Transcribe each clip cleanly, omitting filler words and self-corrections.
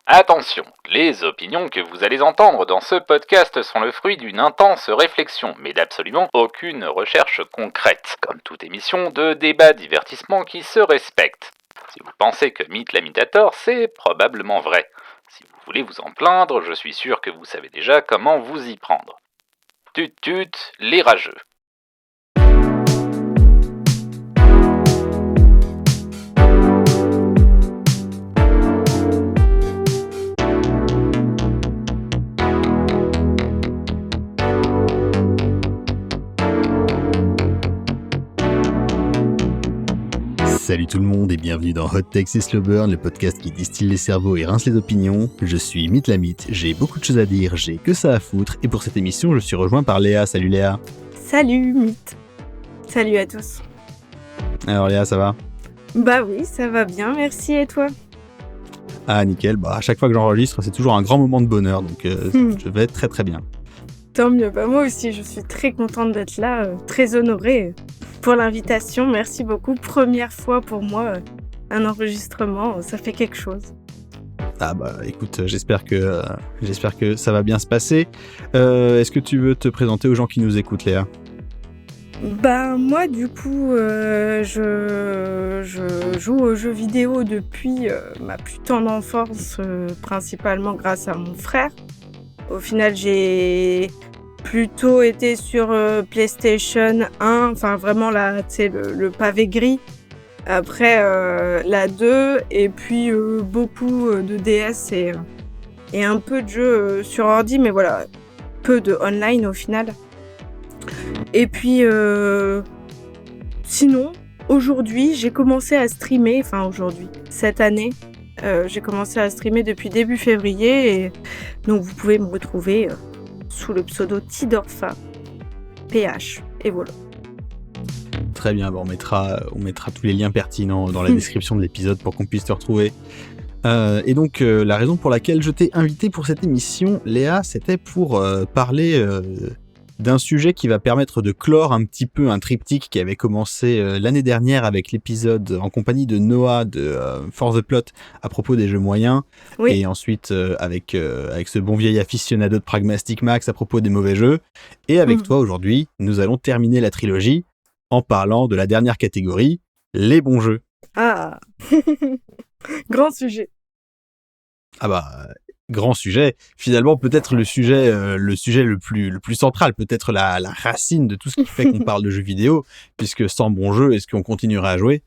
Attention, les opinions que vous allez entendre dans ce podcast sont le fruit d'une intense réflexion, mais d'absolument aucune recherche concrète, comme toute émission de débat divertissement qui se respecte. Si vous pensez que Mythe l'imitator, c'est probablement vrai. Si vous voulez vous en plaindre, je suis sûr que vous savez déjà comment vous y prendre. Tut tut, les rageux. Salut tout le monde et bienvenue dans Hot Takes et Slow Burn, le podcast qui distille les cerveaux et rince les opinions. Je suis Mythe la Mythe, j'ai beaucoup de choses à dire, j'ai que ça à foutre, et pour cette émission je suis rejoint par Léa. Salut Léa. Salut Mythe. Salut à tous. Alors Léa, ça va ? Bah oui, ça va bien, merci, et toi ? Ah nickel, à chaque fois que j'enregistre c'est toujours un grand moment de bonheur, donc je vais très très bien. Tant mieux, moi aussi je suis très contente d'être là, très honorée pour l'invitation, merci beaucoup. Première fois pour moi, un enregistrement, ça fait quelque chose. Ah écoute, j'espère que ça va bien se passer. Est-ce que tu veux te présenter aux gens qui nous écoutent, Léa ? Moi du coup, je joue aux jeux vidéo depuis ma plus tendre enfance, principalement grâce à mon frère. Au final, j'ai plutôt été sur PlayStation 1, enfin vraiment là, tu sais, le pavé gris. Après la 2, et puis beaucoup de DS et un peu de jeux sur ordi, mais voilà, peu de online au final. Et puis sinon, aujourd'hui, j'ai commencé à streamer, cette année, j'ai commencé à streamer depuis début février, et donc vous pouvez me retrouver sous le pseudo Tidorfa PH, et voilà. Très bien, on mettra tous les liens pertinents dans la description de l'épisode pour qu'on puisse te retrouver. Et donc la raison pour laquelle je t'ai invité pour cette émission, Léa, c'était pour parler d'un sujet qui va permettre de clore un petit peu un triptyque qui avait commencé l'année dernière avec l'épisode en compagnie de Noah de For the Plot à propos des jeux moyens, oui. Et ensuite avec ce bon vieil aficionado de Pragmatic Max à propos des mauvais jeux. Et avec toi aujourd'hui, nous allons terminer la trilogie en parlant de la dernière catégorie, les bons jeux. Ah grand sujet. Grand sujet, finalement peut-être le sujet le plus central, peut-être la racine de tout ce qui fait qu'on parle de jeux vidéo, puisque sans bon jeu, est-ce qu'on continuerait à jouer ?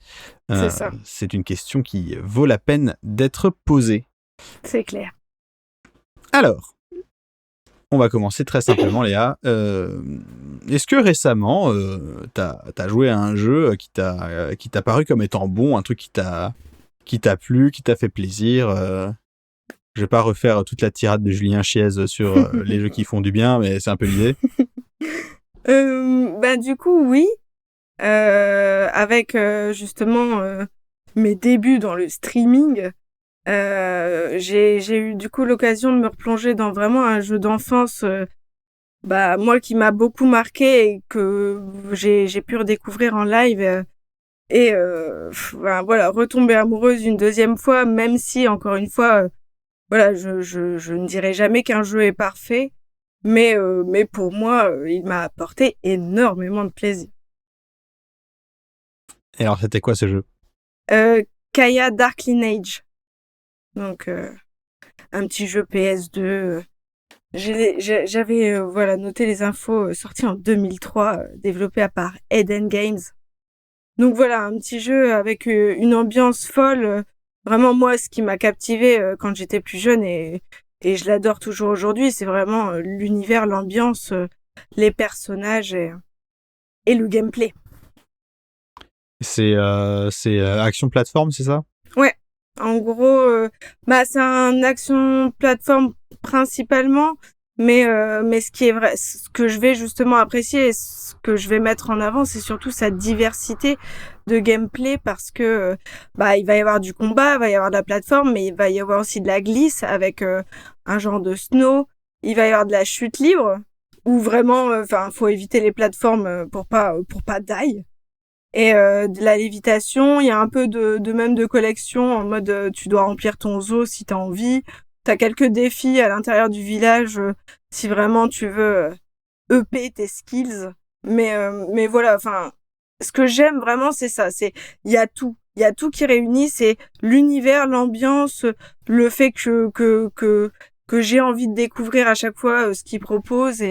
C'est ça. C'est une question qui vaut la peine d'être posée. C'est clair. Alors, on va commencer très simplement, Léa. Est-ce que récemment, t'as joué à un jeu qui t'a paru comme étant bon, un truc qui t'a plu, qui t'a fait plaisir Je vais pas refaire toute la tirade de Julien Chiez sur les jeux qui font du bien, mais c'est un peu l'idée. Du coup, oui. Avec justement mes débuts dans le streaming, j'ai eu du coup l'occasion de me replonger dans vraiment un jeu d'enfance, moi qui m'a beaucoup marqué et que j'ai pu redécouvrir en live. Retomber amoureuse une deuxième fois, même si, encore une fois, je ne dirais jamais qu'un jeu est parfait, mais pour moi, il m'a apporté énormément de plaisir. Et alors, c'était quoi ce jeu ? Kaya Dark Lineage. Donc, un petit jeu PS2. J'avais noté les infos, sorti en 2003, développé par Eden Games. Donc voilà, un petit jeu avec une ambiance folle. Vraiment, moi, ce qui m'a captivée quand j'étais plus jeune, et je l'adore toujours aujourd'hui, c'est vraiment l'univers, l'ambiance, les personnages et le gameplay. C'est action plateforme, c'est ça ? Ouais, en gros, c'est un action plateforme principalement, mais ce qui est vrai, ce que je vais justement apprécier et ce que je vais mettre en avant, c'est surtout sa diversité de gameplay, parce que il va y avoir du combat, il va y avoir de la plateforme, mais il va y avoir aussi de la glisse avec un genre de snow. Il va y avoir de la chute libre, où vraiment, faut éviter les plateformes pour pas die. Et de la lévitation, il y a un peu de même de collection, en mode tu dois remplir ton zoo si t'as envie, t'as quelques défis à l'intérieur du village si vraiment tu veux EP tes skills. Mais voilà, enfin, ce que j'aime vraiment, c'est ça. Il y a tout. Il y a tout qui réunit. C'est l'univers, l'ambiance, le fait que j'ai envie de découvrir à chaque fois ce qu'ils proposent.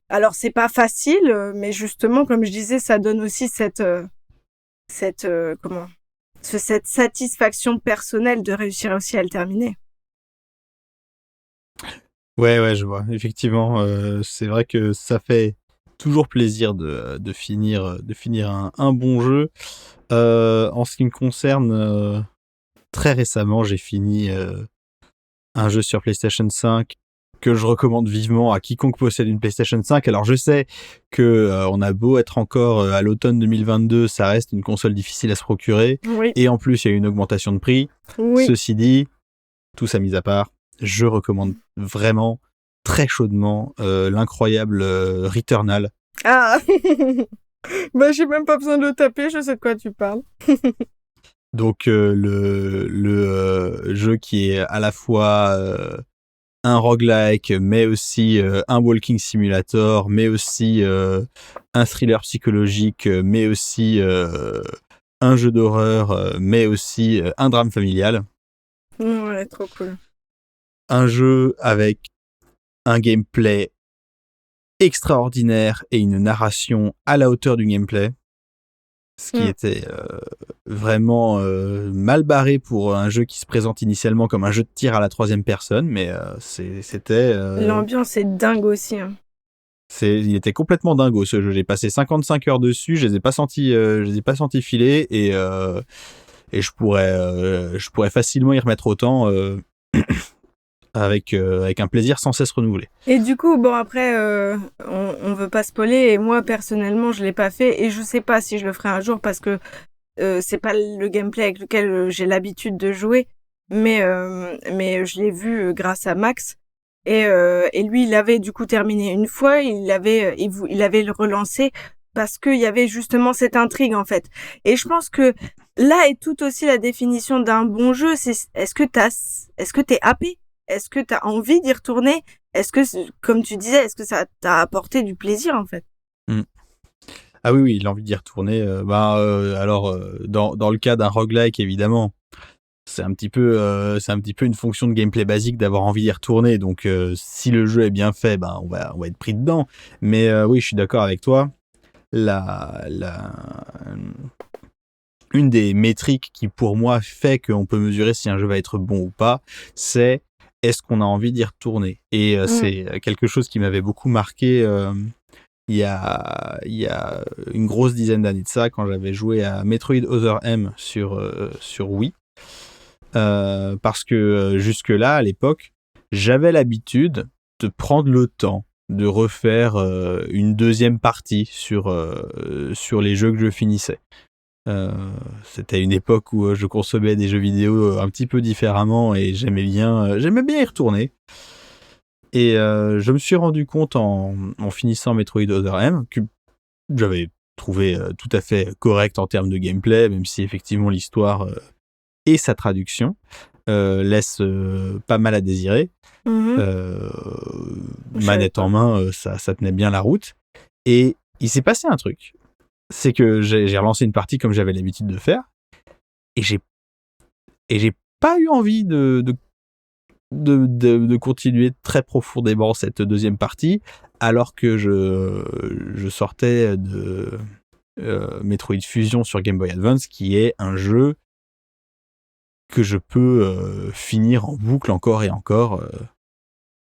Alors, c'est pas facile, mais justement, comme je disais, ça donne aussi cette satisfaction personnelle de réussir aussi à le terminer. Ouais, je vois. Effectivement, c'est vrai que ça fait toujours plaisir de finir un bon jeu. En ce qui me concerne, très récemment, j'ai fini un jeu sur PlayStation 5 que je recommande vivement à quiconque possède une PlayStation 5. Alors je sais que on a beau être encore à l'automne 2022, ça reste une console difficile à se procurer. Oui. Et en plus, il y a une augmentation de prix. Oui. Ceci dit, tout ça mis à part, je recommande vraiment très chaudement l'incroyable Returnal. Ah bah j'ai même pas besoin de le taper, je sais de quoi tu parles. Donc le jeu qui est à la fois un roguelike, mais aussi un walking simulator, mais aussi un thriller psychologique, mais aussi un jeu d'horreur, mais aussi un drame familial. Ouais, trop cool. Un jeu avec un gameplay extraordinaire et une narration à la hauteur du gameplay. Ce qui était vraiment mal barré pour un jeu qui se présente initialement comme un jeu de tir à la troisième personne, mais c'était... L'ambiance est dingue aussi. Hein. Il était complètement dingo ce jeu. J'ai passé 55 heures dessus, je les ai pas sentis filer et je pourrais facilement y remettre autant avec un plaisir sans cesse renouvelé. Et du coup, bon après, on veut pas spoiler et moi personnellement je l'ai pas fait et je sais pas si je le ferai un jour parce que c'est pas le gameplay avec lequel j'ai l'habitude de jouer, mais je l'ai vu grâce à Max et lui il avait du coup terminé une fois, il avait le relancé parce qu'il y avait justement cette intrigue en fait. Et je pense que là est tout aussi la définition d'un bon jeu, c'est est-ce que t'es happé? Est-ce que t'as envie d'y retourner? Est-ce que, comme tu disais, est-ce que ça t'a apporté du plaisir, en fait? Ah oui, l'envie d'y retourner. Alors, dans le cas d'un roguelike, évidemment, c'est un petit peu une fonction de gameplay basique d'avoir envie d'y retourner. Donc, si le jeu est bien fait, on va être pris dedans. Mais oui, je suis d'accord avec toi. Une des métriques qui, pour moi, fait qu'on peut mesurer si un jeu va être bon ou pas, c'est est-ce qu'on a envie d'y retourner. Et c'est quelque chose qui m'avait beaucoup marqué il y a une grosse dizaine d'années de ça, quand j'avais joué à Metroid Other M sur Wii. Parce que jusque-là, à l'époque, j'avais l'habitude de prendre le temps de refaire une deuxième partie sur les jeux que je finissais. C'était une époque où je consommais des jeux vidéo un petit peu différemment et j'aimais bien y retourner. Et je me suis rendu compte en finissant Metroid Other M que j'avais trouvé tout à fait correct en termes de gameplay, même si effectivement l'histoire et sa traduction laissent pas mal à désirer. Manette en main, ça tenait bien la route. Et il s'est passé un truc. C'est que j'ai relancé une partie comme j'avais l'habitude de faire, et j'ai pas eu envie de continuer très profondément cette deuxième partie, alors que je sortais de Metroid Fusion sur Game Boy Advance, qui est un jeu que je peux finir en boucle encore et encore.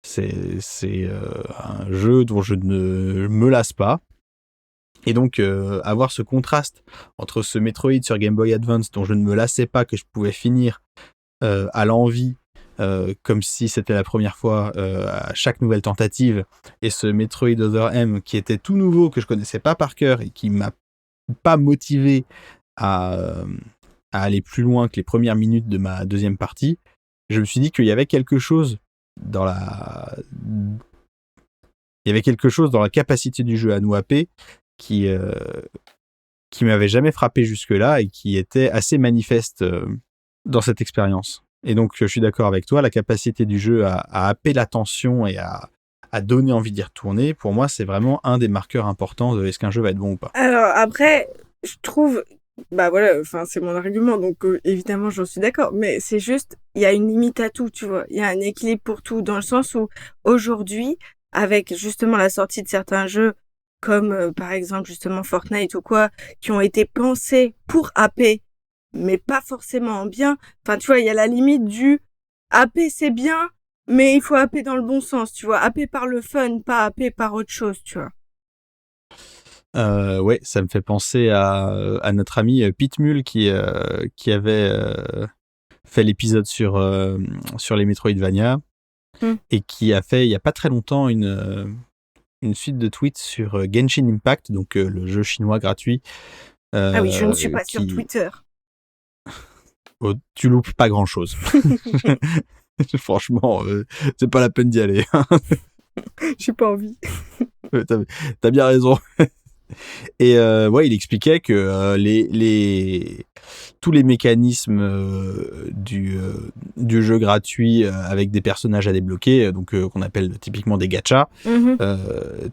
C'est un jeu dont je ne me lasse pas. Et donc, avoir ce contraste entre ce Metroid sur Game Boy Advance dont je ne me lassais pas, que je pouvais finir à l'envie, comme si c'était la première fois à chaque nouvelle tentative, et ce Metroid Other M qui était tout nouveau, que je connaissais pas par cœur et qui m'a pas motivé à aller plus loin que les premières minutes de ma deuxième partie, je me suis dit qu'il y avait quelque chose dans la capacité du jeu à nous happer qui m'avait jamais frappé jusque-là et qui était assez manifeste dans cette expérience. Et donc, je suis d'accord avec toi, la capacité du jeu à happer l'attention et à donner envie d'y retourner, pour moi, c'est vraiment un des marqueurs importants de est-ce qu'un jeu va être bon ou pas. Alors après, je trouve, bah voilà, enfin c'est mon argument, donc évidemment j'en suis d'accord, mais c'est juste, il y a une limite à tout, tu vois, il y a un équilibre pour tout, dans le sens où aujourd'hui, avec justement la sortie de certains jeux, comme par exemple justement Fortnite ou quoi, qui ont été pensés pour happer, mais pas forcément en bien, enfin tu vois, il y a la limite du happer c'est bien, mais il faut happer dans le bon sens, tu vois, happer par le fun, pas happer par autre chose, tu vois. Ouais, ça me fait penser à notre ami Pitmull qui avait fait l'épisode sur les Metroidvania et qui a fait il y a pas très longtemps une suite de tweets sur Genshin Impact, donc le jeu chinois gratuit. Ah oui, je ne suis pas sur Twitter. Oh, tu loupes pas grand chose. Franchement, c'est pas la peine d'y aller. J'ai pas envie. T'as bien raison. Et ouais, il expliquait que tous les mécanismes du jeu gratuit avec des personnages à débloquer, donc qu'on appelle typiquement des gachas,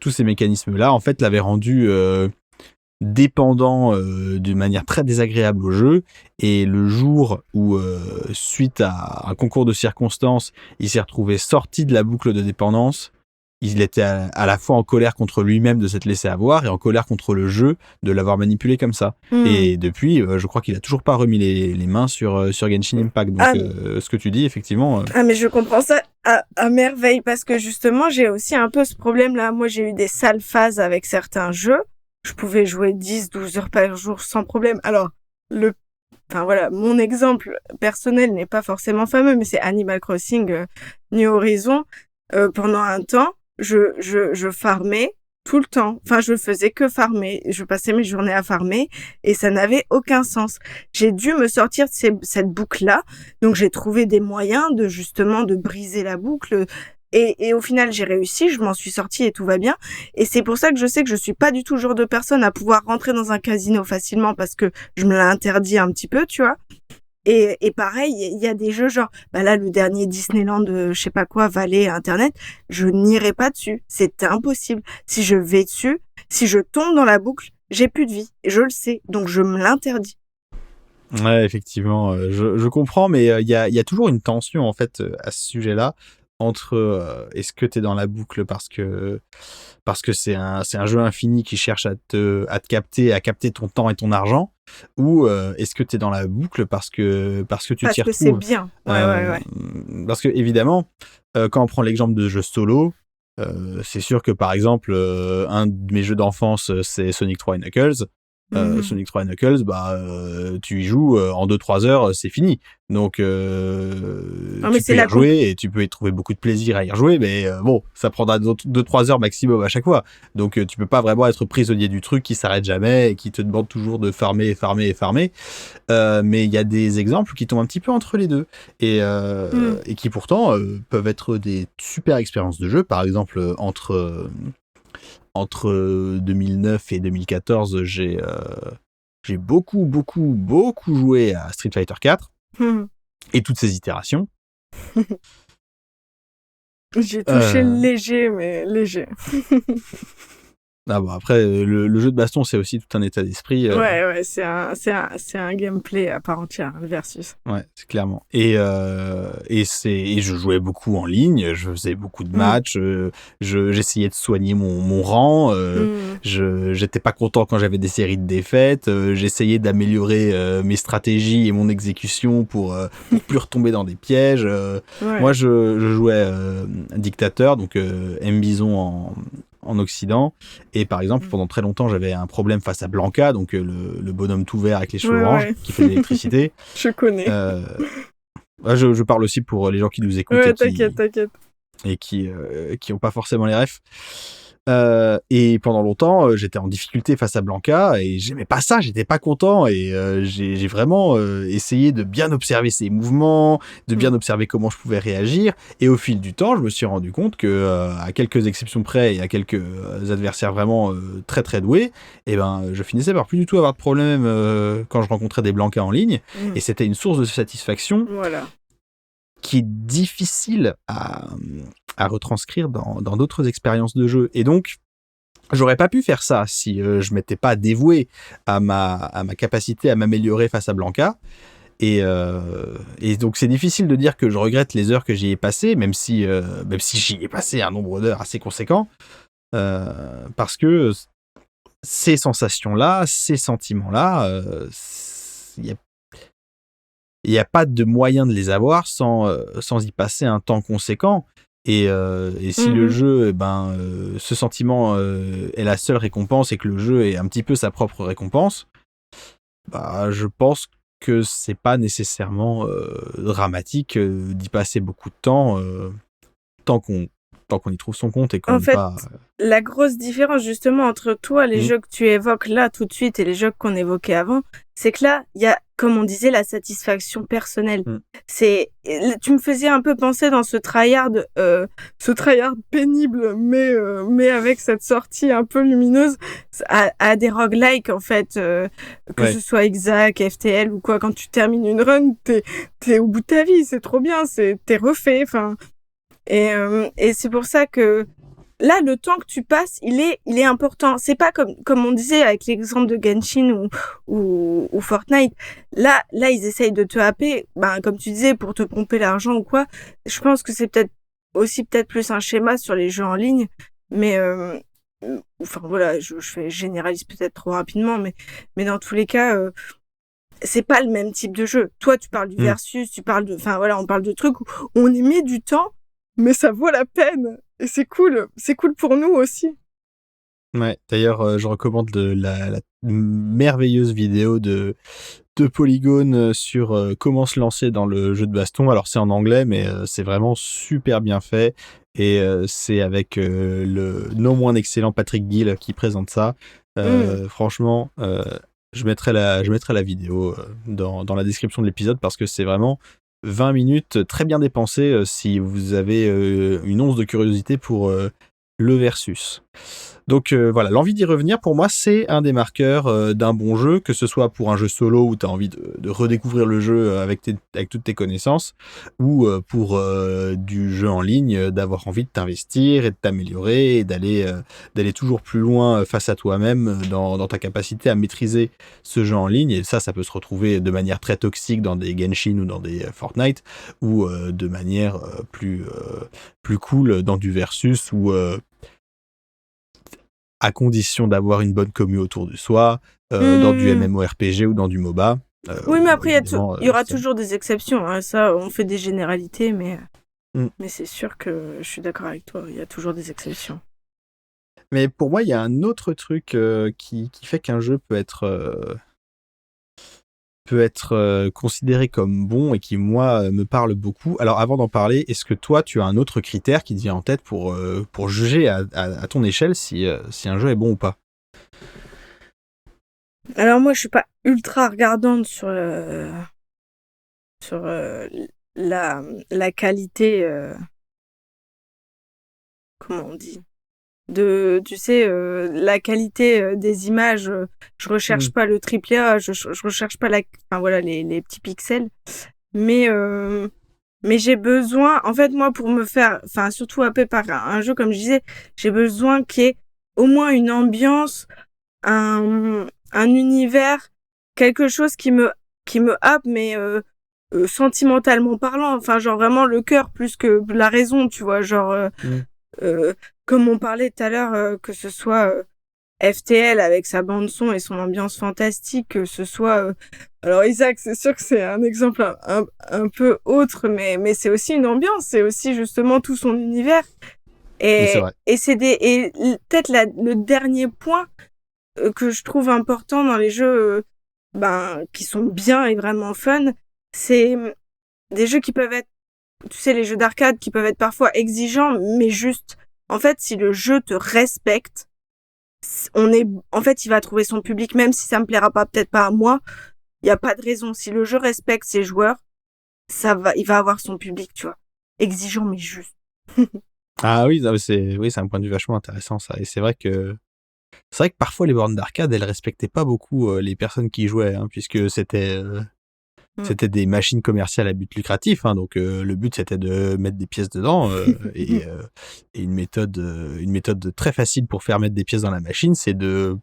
tous ces mécanismes-là, en fait, l'avaient rendu dépendant d'une manière très désagréable au jeu. Et le jour où, suite à un concours de circonstances, il s'est retrouvé sorti de la boucle de dépendance, il était à la fois en colère contre lui-même de s'être laissé avoir et en colère contre le jeu de l'avoir manipulé comme ça. Et depuis, je crois qu'il a toujours pas remis les mains sur Genshin Impact. Donc, ce que tu dis, effectivement... Ah, mais je comprends ça à merveille, parce que justement, j'ai aussi un peu ce problème-là. Moi, j'ai eu des sales phases avec certains jeux. Je pouvais jouer 10-12 heures par jour sans problème. Alors, enfin voilà, mon exemple personnel n'est pas forcément fameux, mais c'est Animal Crossing New Horizon. Pendant un temps, je farmais tout le temps. Enfin, je faisais que farmer. Je passais mes journées à farmer et ça n'avait aucun sens. J'ai dû me sortir de cette boucle-là. Donc, j'ai trouvé des moyens de briser la boucle. Et au final, j'ai réussi, je m'en suis sortie et tout va bien. Et c'est pour ça que je sais que je suis pas du tout le genre de personne à pouvoir rentrer dans un casino facilement parce que je me l'interdis un petit peu, tu vois. Et pareil, il y a des jeux genre, bah là, le dernier Disneyland, je sais pas quoi, Valley, Internet, je n'irai pas dessus. C'est impossible. Si je vais dessus, si je tombe dans la boucle, j'ai plus de vie. Je le sais. Donc, je me l'interdis. Ouais, effectivement, je comprends, mais il y a toujours une tension, en fait, à ce sujet-là, entre est-ce que tu es dans la boucle parce que c'est un jeu infini qui cherche à te capter, à capter ton temps et ton argent, ou est-ce que tu es dans la boucle parce que tu t'y retrouves. Parce que c'est bien. Ouais. Parce que, évidemment, quand on prend l'exemple de jeux solo, c'est sûr que, par exemple, un de mes jeux d'enfance, c'est Sonic 3 et Knuckles. Sonic 3 et Knuckles, tu y joues en 2-3 heures, c'est fini. Donc, tu peux y rejouer et tu peux y trouver beaucoup de plaisir à y rejouer, mais bon, ça prendra 2-3 heures maximum à chaque fois. Donc, tu peux pas vraiment être prisonnier du truc qui s'arrête jamais et qui te demande toujours de farmer. Mais il y a des exemples qui tombent un petit peu entre les deux et qui pourtant peuvent être des super expériences de jeu. Par exemple, entre 2009 et 2014, j'ai beaucoup joué à Street Fighter 4 et toutes ses itérations. J'ai touché léger, mais léger. Ah bon, après, le jeu de baston, c'est aussi tout un état d'esprit. Ouais, c'est un gameplay à part entière, le versus. Ouais, c'est clairement. Et je jouais beaucoup en ligne, je faisais beaucoup de matchs, j'essayais de soigner mon rang, j'étais pas content quand j'avais des séries de défaites, j'essayais d'améliorer mes stratégies et mon exécution pour plus retomber dans des pièges. Moi, je jouais dictateur, donc M-Bison en Occident, et par exemple pendant très longtemps j'avais un problème face à Blanca, donc le bonhomme tout vert avec les cheveux orange qui fait de l'électricité. Je connais. Je parle aussi pour les gens qui nous écoutent t'inquiète. Et qui ont pas forcément les refs. Et pendant longtemps, j'étais en difficulté face à Blanca et j'aimais pas ça, j'étais pas content et j'ai vraiment essayé de bien observer ses mouvements, de bien observer comment je pouvais réagir. Et au fil du temps, je me suis rendu compte que, à quelques exceptions près et à quelques adversaires vraiment très très doués, je finissais par plus du tout avoir de problème quand je rencontrais des Blancas en ligne. Et c'était une source de satisfaction. Voilà. qui est difficile à retranscrire dans d'autres expériences de jeu. Et donc, j'aurais pas pu faire ça si je m'étais pas dévoué à ma capacité à m'améliorer face à Blanca. Et donc c'est difficile de dire que je regrette les heures que j'y ai passées, même si j'y ai passé un nombre d'heures assez conséquent, parce que ces sensations-là, ces sentiments-là, il n'y a pas de moyen de les avoir sans y passer un temps conséquent. Et si le jeu, ce sentiment est la seule récompense et que le jeu est un petit peu sa propre récompense, je pense que c'est pas nécessairement dramatique d'y passer beaucoup de temps tant qu'on y trouve son compte et qu'on En n'est fait, pas... la grosse différence justement entre toi, les jeux que tu évoques là tout de suite et les jeux qu'on évoquait avant, c'est que là, il y a, comme on disait, la satisfaction personnelle. Tu me faisais un peu penser dans ce tryhard pénible, mais avec cette sortie un peu lumineuse, à des roguelikes en fait, que ce soit Exac, FTL ou quoi. Quand tu termines une run, t'es au bout de ta vie, c'est trop bien, t'es refait, enfin. Et c'est pour ça que là, le temps que tu passes, il est important. C'est pas comme on disait avec l'exemple de Genshin ou Fortnite. Là, ils essayent de te happer, comme tu disais, pour te pomper l'argent ou quoi. Je pense que c'est peut-être plus un schéma sur les jeux en ligne. Mais, enfin, voilà, je généralise peut-être trop rapidement, mais dans tous les cas, c'est pas le même type de jeu. Toi, tu parles du versus, enfin, voilà, on parle de trucs où on y met du temps, mais ça vaut la peine. Et c'est cool pour nous aussi. Ouais, d'ailleurs, je recommande la merveilleuse vidéo de Polygone sur comment se lancer dans le jeu de baston. Alors, c'est en anglais, mais c'est vraiment super bien fait. Et c'est avec le non moins excellent Patrick Gill qui présente ça. Franchement, je mettrai la vidéo dans la description de l'épisode parce que c'est vraiment 20 minutes très bien dépensées si vous avez une once de curiosité pour le versus. Donc voilà, l'envie d'y revenir, pour moi, c'est un des marqueurs d'un bon jeu, que ce soit pour un jeu solo où tu as envie de redécouvrir le jeu avec toutes tes connaissances, ou pour du jeu en ligne, d'avoir envie de t'investir et de t'améliorer et d'aller toujours plus loin face à toi-même dans ta capacité à maîtriser ce jeu en ligne. Et ça peut se retrouver de manière très toxique dans des Genshin ou dans des Fortnite, ou de manière plus cool dans du versus ou à condition d'avoir une bonne commu autour de soi, dans du MMORPG ou dans du MOBA. Oui, mais après, il y aura toujours des exceptions. Hein. Ça, on fait des généralités, mais c'est sûr que je suis d'accord avec toi. Il y a toujours des exceptions. Mais pour moi, il y a un autre truc qui fait qu'un jeu peut être considéré comme bon et qui, moi, me parle beaucoup. Alors, avant d'en parler, est-ce que toi, tu as un autre critère qui te vient en tête pour juger à ton échelle si un jeu est bon ou pas? Alors, moi, je suis pas ultra regardante sur la qualité... comment on dit ? Tu sais, la qualité des images, je recherche pas le AAA, je recherche pas enfin voilà, les petits pixels, mais j'ai besoin, en fait, moi, pour me faire, enfin, surtout happer par un jeu, comme je disais, j'ai besoin qu'il y ait au moins une ambiance, un univers, quelque chose qui me happe, mais sentimentalement parlant, enfin, genre vraiment le cœur plus que la raison, tu vois, genre... comme on parlait tout à l'heure, que ce soit FTL avec sa bande son et son ambiance fantastique, que ce soit alors Isaac, c'est sûr que c'est un exemple un peu autre, mais c'est aussi une ambiance, c'est aussi justement tout son univers. Et c'est vrai. Et peut-être le dernier point que je trouve important dans les jeux qui sont bien et vraiment fun, c'est des jeux qui peuvent être, tu sais, les jeux d'arcade qui peuvent être parfois exigeants, mais juste. En fait, si le jeu te respecte, en fait, il va trouver son public, même si ça me plaira pas, peut-être pas à moi. Il y a pas de raison. Si le jeu respecte ses joueurs, il va avoir son public, tu vois. Exigeant, mais juste. Ah oui, c'est un point de vue vachement intéressant, ça. Et c'est vrai que parfois les bornes d'arcade, elles respectaient pas beaucoup les personnes qui jouaient, hein, puisque c'était C'était des machines commerciales à but lucratif, hein, donc le but c'était de mettre des pièces dedans et une méthode très facile pour faire mettre des pièces dans la machine, c'est de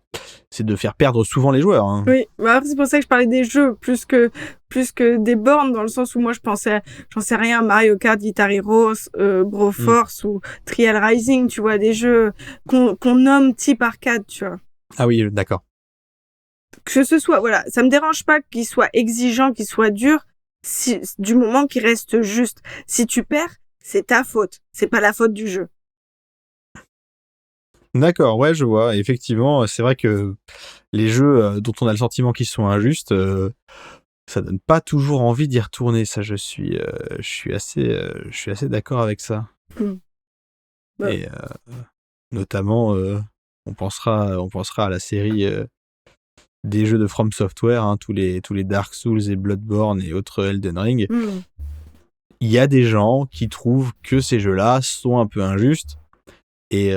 faire perdre souvent les joueurs. Hein. Oui, bah, c'est pour ça que je parlais des jeux plus que des bornes, dans le sens où moi je pensais, j'en sais rien, Mario Kart, Guitar Hero, Broforce ou Trial Rising, tu vois, des jeux qu'on nomme type arcade, tu vois. Ah oui, d'accord. Que ce soit, voilà, ça me dérange pas qu'il soit exigeant, qu'il soit dur, du moment qu'il reste juste. Si tu perds, c'est ta faute, c'est pas la faute du jeu. D'accord, ouais, je vois. Effectivement, c'est vrai que les jeux dont on a le sentiment qu'ils sont injustes, ça donne pas toujours envie d'y retourner. Ça, je suis assez d'accord avec ça. Ouais. Et notamment, on pensera à la série des jeux de From Software, hein, tous les Dark Souls et Bloodborne et autres Elden Ring. Il y a des gens qui trouvent que ces jeux-là sont un peu injustes. Et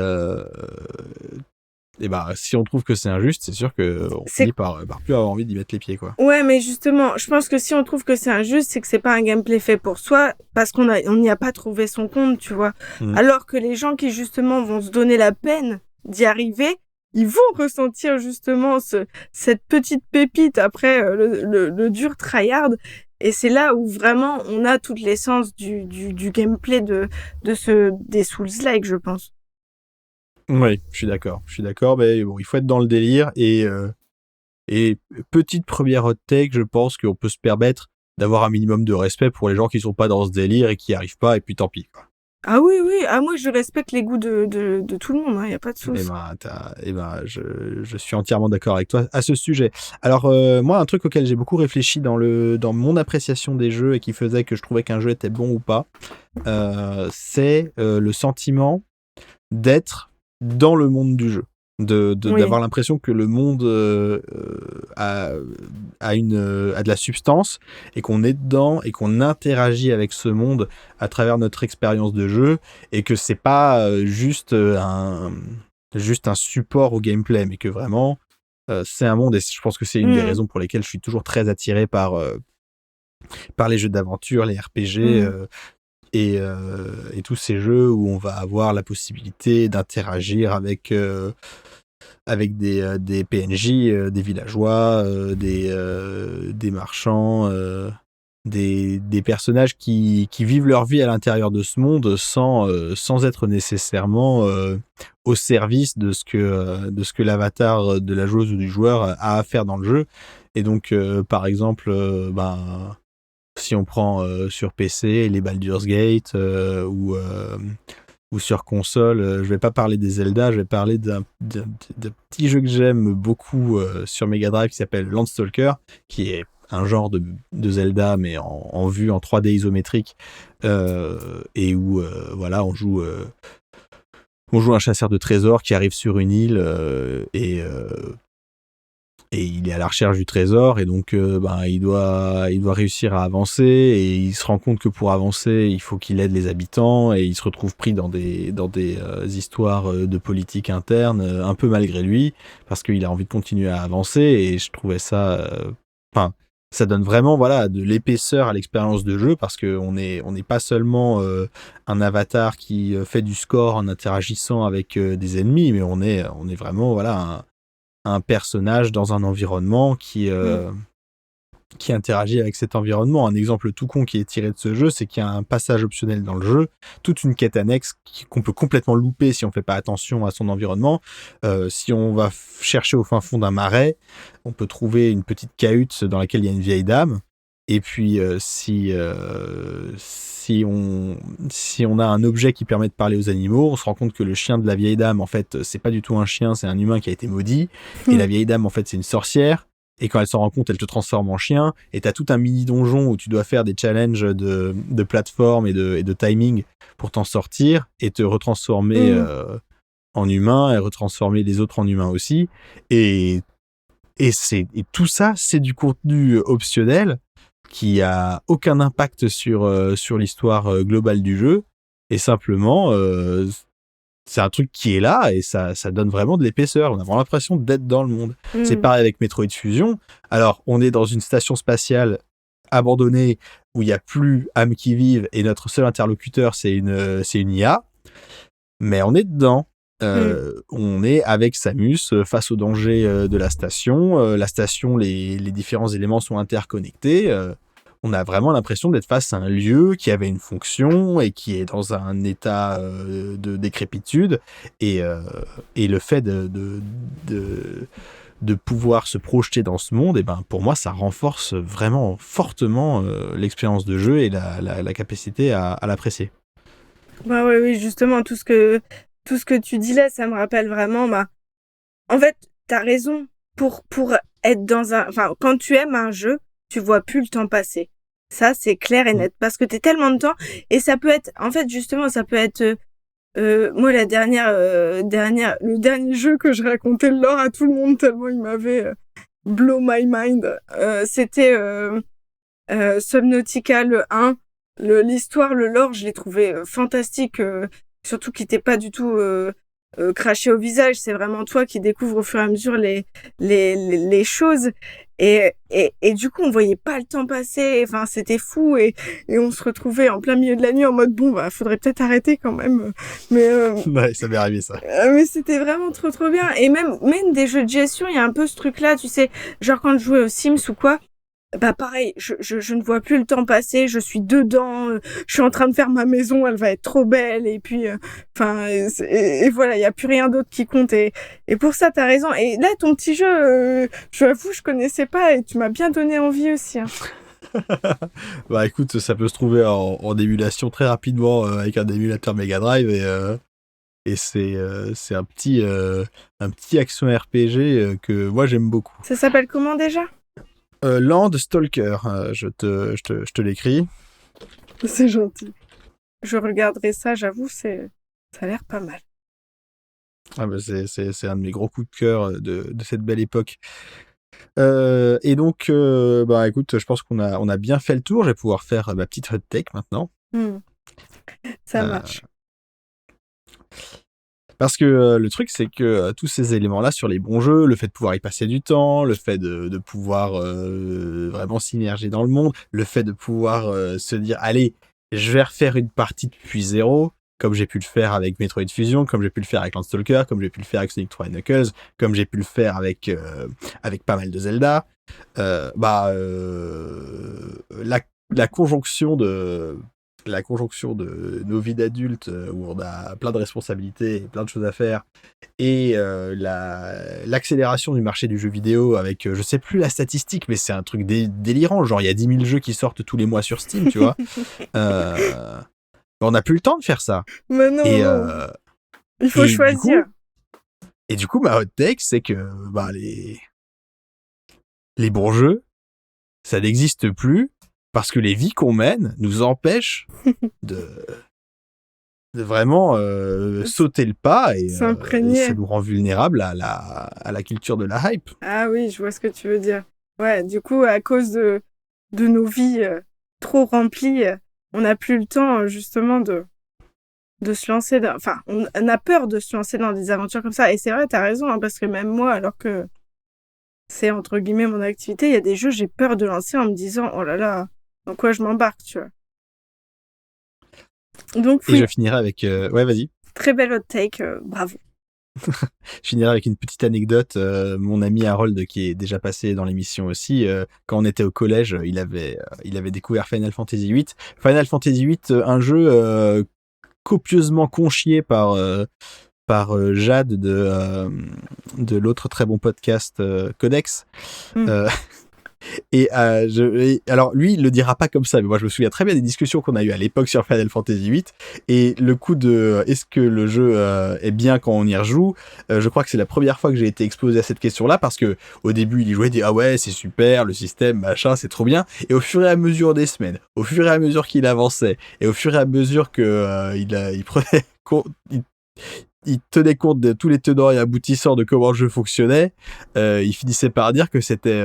bah, si on trouve que c'est injuste, c'est sûr qu'on finit par plus avoir envie d'y mettre les pieds, quoi. Ouais, mais justement, je pense que si on trouve que c'est injuste, c'est que c'est pas un gameplay fait pour soi, parce qu'on n'y a pas trouvé son compte, tu vois. Alors que les gens qui, justement, vont se donner la peine d'y arriver, ils vont ressentir, justement, cette petite pépite après le dur tryhard. Et c'est là où vraiment on a toute l'essence du gameplay des Souls-like, je pense. Oui, je suis d'accord, mais bon, il faut être dans le délire et petite première hot take, je pense qu'on peut se permettre d'avoir un minimum de respect pour les gens qui sont pas dans ce délire et qui y arrivent pas, et puis tant pis, quoi. Ah oui, moi je respecte les goûts de tout le monde, hein, y a pas de souci. Je suis entièrement d'accord avec toi à ce sujet. Alors moi, un truc auquel j'ai beaucoup réfléchi dans mon appréciation des jeux et qui faisait que je trouvais qu'un jeu était bon ou pas, c'est le sentiment d'être dans le monde du jeu, d'avoir l'impression que le monde a de la substance et qu'on est dedans et qu'on interagit avec ce monde à travers notre expérience de jeu, et que c'est pas juste un support au gameplay, mais que vraiment c'est un monde. Et je pense que c'est une des raisons pour lesquelles je suis toujours très attiré par les jeux d'aventure, les RPG et tous ces jeux où on va avoir la possibilité d'interagir avec des PNJ, des villageois, des marchands, des personnages qui vivent leur vie à l'intérieur de ce monde sans être nécessairement au service de ce que l'avatar de la joueuse ou du joueur a à faire dans le jeu. Et donc, par exemple, si on prend sur PC les Baldur's Gate ou sur console, je vais pas parler des Zelda, je vais parler d'un petit jeu que j'aime beaucoup sur Mega Drive qui s'appelle Landstalker, qui est un genre de Zelda mais en vue en 3D isométrique, et où on joue un chasseur de trésors qui arrive sur une île et il est à la recherche du trésor, et donc il doit réussir à avancer, et il se rend compte que pour avancer il faut qu'il aide les habitants, et il se retrouve pris dans des histoires de politique interne, un peu malgré lui, parce qu'il a envie de continuer à avancer. Et je trouvais ça ça donne vraiment de l'épaisseur à l'expérience de jeu, parce qu'on n'est pas seulement un avatar qui fait du score en interagissant avec des ennemis, mais on est vraiment un personnage dans un environnement qui interagit avec cet environnement. Un exemple tout con qui est tiré de ce jeu, c'est qu'il y a un passage optionnel dans le jeu, toute une quête annexe qu'on peut complètement louper si on fait pas attention à son environnement. Si on va chercher au fin fond d'un marais, on peut trouver une petite cahute dans laquelle il y a une vieille dame. Et puis si on a un objet qui permet de parler aux animaux, on se rend compte que le chien de la vieille dame, en fait, c'est pas du tout un chien, c'est un humain qui a été maudit. Et la vieille dame, en fait, c'est une sorcière. Et quand elle s'en rend compte, elle te transforme en chien. Et t'as tout un mini donjon où tu dois faire des challenges de plateforme et de timing pour t'en sortir et te retransformer en humain, et retransformer les autres en humains aussi. Et tout ça, c'est du contenu optionnel qui a aucun impact sur l'histoire globale du jeu, et simplement c'est un truc qui est là, et ça donne vraiment de l'épaisseur. On a vraiment l'impression d'être dans le monde. C'est pareil avec Metroid Fusion. Alors, on est dans une station spatiale abandonné, où il n'y a plus âme qui vive et notre seul interlocuteur, c'est une IA. Mais on est dedans. On est avec Samus face au danger de la station. La station, les différents éléments sont interconnectés. On a vraiment l'impression d'être face à un lieu qui avait une fonction et qui est dans un état de décrépitude. Et le fait de pouvoir se projeter dans ce monde, et ben, pour moi, ça renforce vraiment fortement l'expérience de jeu et la capacité à l'apprécier. Bah ouais, oui, justement, tout ce que tu dis là, ça me rappelle vraiment, en fait, t'as raison. Pour être enfin, quand tu aimes un jeu, tu vois plus le temps passer. Ça, c'est clair et net. Parce que t'es tellement de temps, et ça peut être, en fait, justement, ça peut être, moi, le dernier jeu que je racontais le lore à tout le monde, tellement il m'avait blow my mind, c'était Subnautica le 1. L'histoire, le lore, je l'ai trouvé fantastique, surtout qu'il n'était pas du tout craché au visage. C'est vraiment toi qui découvres au fur et à mesure les choses. Et du coup, on voyait pas le temps passer. Enfin, c'était fou. Et on se retrouvait en plein milieu de la nuit en mode, bon, bah, faudrait peut-être arrêter quand même. Mais, Ouais, ça m'est arrivé, ça. mais c'était vraiment trop, trop bien. Et même des jeux de gestion, il y a un peu ce truc-là, tu sais, genre quand je jouais aux Sims ou quoi. Bah pareil, je ne vois plus le temps passer, je suis dedans, je suis en train de faire ma maison, elle va être trop belle, et puis, enfin, et voilà, il y a plus rien d'autre qui compte, et pour ça, t'as raison. Et là, ton petit jeu, je l'avoue, je connaissais pas, et tu m'as bien donné envie aussi. Hein. Bah écoute, ça peut se trouver en émulation très rapidement avec un émulateur Mega Drive, et c'est un petit action RPG que moi j'aime beaucoup. Ça s'appelle comment déjà ? Land Stalker, je te l'écris. C'est gentil. Je regarderai ça, j'avoue, ça a l'air pas mal. Ah bah c'est un de mes gros coups de cœur de cette belle époque. Et donc, bah écoute, je pense qu'on a bien fait le tour. Je vais pouvoir faire ma petite hot take maintenant. Ça marche. Parce que le truc, c'est que tous ces éléments-là sur les bons jeux, le fait de pouvoir y passer du temps, le fait de pouvoir vraiment s'immerger dans le monde, le fait de pouvoir se dire, allez, je vais refaire une partie depuis zéro, comme j'ai pu le faire avec Metroid Fusion, comme j'ai pu le faire avec Landstalker, comme j'ai pu le faire avec Sonic 3 Knuckles, comme j'ai pu le faire avec pas mal de Zelda. La conjonction de nos vies d'adultes où on a plein de responsabilités, plein de choses à faire, et l'accélération du marché du jeu vidéo avec, je sais plus la statistique, mais c'est un truc délirant, genre il y a 10 000 jeux qui sortent tous les mois sur Steam, tu vois. On n'a plus le temps de faire ça. Mais non, il faut choisir. Du coup, ma hot take, c'est que les bons jeux, ça n'existe plus, parce que les vies qu'on mène nous empêchent de vraiment sauter le pas, et ça nous rend vulnérables à la culture de la hype. Ah oui, je vois ce que tu veux dire. Ouais, du coup, à cause de nos vies trop remplies, on n'a plus le temps justement de se lancer enfin, on a peur de se lancer dans des aventures comme ça. Et c'est vrai, t'as raison, hein, parce que même moi, alors que c'est entre guillemets mon activité, il y a des jeux, j'ai peur de lancer en me disant, oh là là, dans quoi je m'embarque, tu vois. Donc, oui. Et je finirai avec... Ouais, vas-y. Très belle hot take, bravo. Je finirai avec une petite anecdote. Mon ami Harold, qui est déjà passé dans l'émission aussi, quand on était au collège, il avait découvert Final Fantasy VIII. Final Fantasy VIII, un jeu copieusement conchié par Jade de l'autre très bon podcast Codex. Et alors lui, il le dira pas comme ça, mais moi je me souviens très bien des discussions qu'on a eues à l'époque sur Final Fantasy VIII, et le coup de est-ce que le jeu est bien quand on y rejoue, je crois que c'est la première fois que j'ai été exposé à cette question-là, parce que au début il y jouait, il dit ah ouais c'est super, le système machin c'est trop bien, et au fur et à mesure des semaines, au fur et à mesure qu'il avançait, et au fur et à mesure que il prenait compte, il tenait compte de tous les tenants et aboutissants de comment le jeu fonctionnait, il finissait par dire que c'était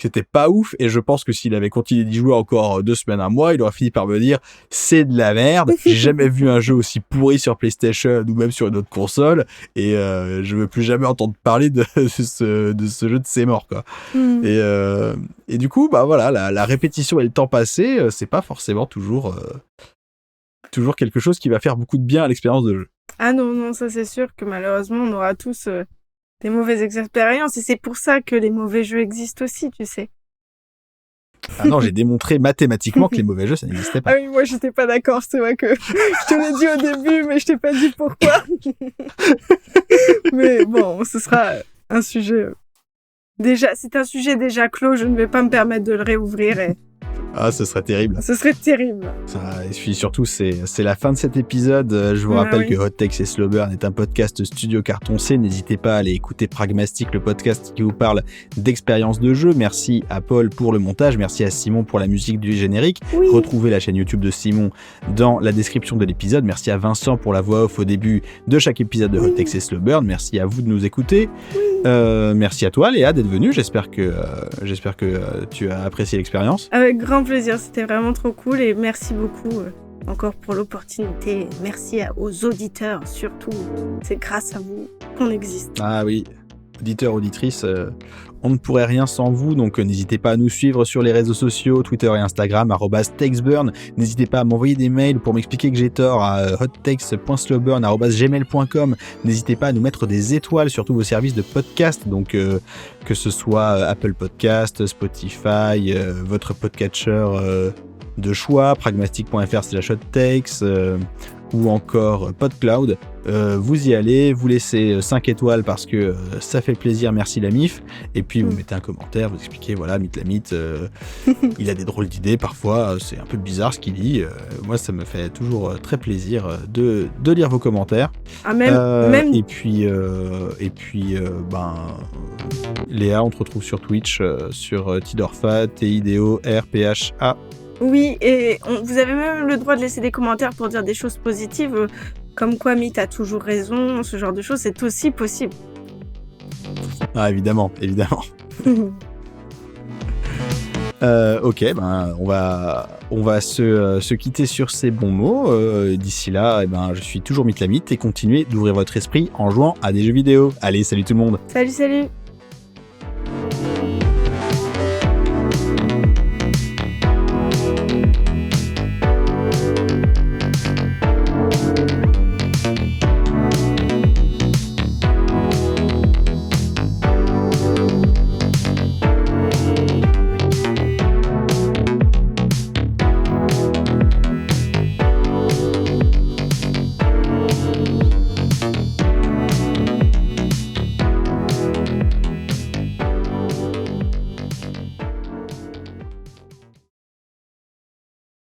c'était pas ouf, et je pense que s'il avait continué d'y jouer encore 2 semaines, un mois, il aurait fini par me dire c'est de la merde, j'ai jamais vu un jeu aussi pourri sur PlayStation ou même sur une autre console, et je veux plus jamais entendre parler de ce jeu de c'est mort, quoi. Et du coup, bah voilà, la répétition et le temps passé, c'est pas forcément toujours quelque chose qui va faire beaucoup de bien à l'expérience de jeu. Ah non, ça c'est sûr que malheureusement on aura tous des mauvaises expériences, et c'est pour ça que les mauvais jeux existent aussi, tu sais. Ah non, j'ai démontré mathématiquement que les mauvais jeux, ça n'existait pas. Ah oui, moi j'étais pas d'accord, c'est vrai que je te l'ai dit au début, mais je t'ai pas dit pourquoi. Mais bon, ce sera un sujet... c'est un sujet déjà clos, je ne vais pas me permettre de le réouvrir. Ah, ce serait terrible. Ce serait terrible. Et puis surtout, c'est la fin de cet épisode. Je vous rappelle que Hot Takes et Slow Burn est un podcast Studio Carton C. N'hésitez pas à aller écouter Pragmastic, le podcast qui vous parle d'expérience de jeu. Merci à Paul pour le montage. Merci à Simon pour la musique du générique. Oui. Retrouvez la chaîne YouTube de Simon dans la description de l'épisode. Merci à Vincent pour la voix off au début de chaque épisode de Hot Takes et Slow Burn. Merci à vous de nous écouter. Merci à toi, Léa, d'être venue. J'espère que tu as apprécié l'expérience. Avec grand plaisir, c'était vraiment trop cool, et merci beaucoup encore pour l'opportunité. Merci aux auditeurs surtout, c'est grâce à vous qu'on existe. Ah oui, auditeurs, auditrices, on ne pourrait rien sans vous, donc n'hésitez pas à nous suivre sur les réseaux sociaux, Twitter et Instagram, @takesburn. N'hésitez pas à m'envoyer des mails pour m'expliquer que j'ai tort à hottakes.slowburn@gmail.com. N'hésitez pas à nous mettre des étoiles sur tous vos services de podcast, donc que ce soit Apple Podcast, Spotify, votre podcatcher de choix, pragmastic.fr/hottakes, ou encore PodCloud. Vous y allez, vous laissez 5 étoiles parce que ça fait plaisir, merci la MIF, et puis vous mettez un commentaire, vous expliquez, voilà, Mythlamyth, il a des drôles d'idées parfois, c'est un peu bizarre ce qu'il dit, moi ça me fait toujours très plaisir de lire vos commentaires. Ah, même... Et puis Léa, on te retrouve sur Twitch, sur Tidorfa, TIDO-RPHA. Oui, et vous avez même le droit de laisser des commentaires pour dire des choses positives, comme quoi Myth a toujours raison, ce genre de choses, c'est aussi possible. Ah, évidemment. Ok, on va se quitter sur ces bons mots. D'ici là, je suis toujours Mythlamyth, et continuez d'ouvrir votre esprit en jouant à des jeux vidéo. Allez, salut tout le monde. Salut.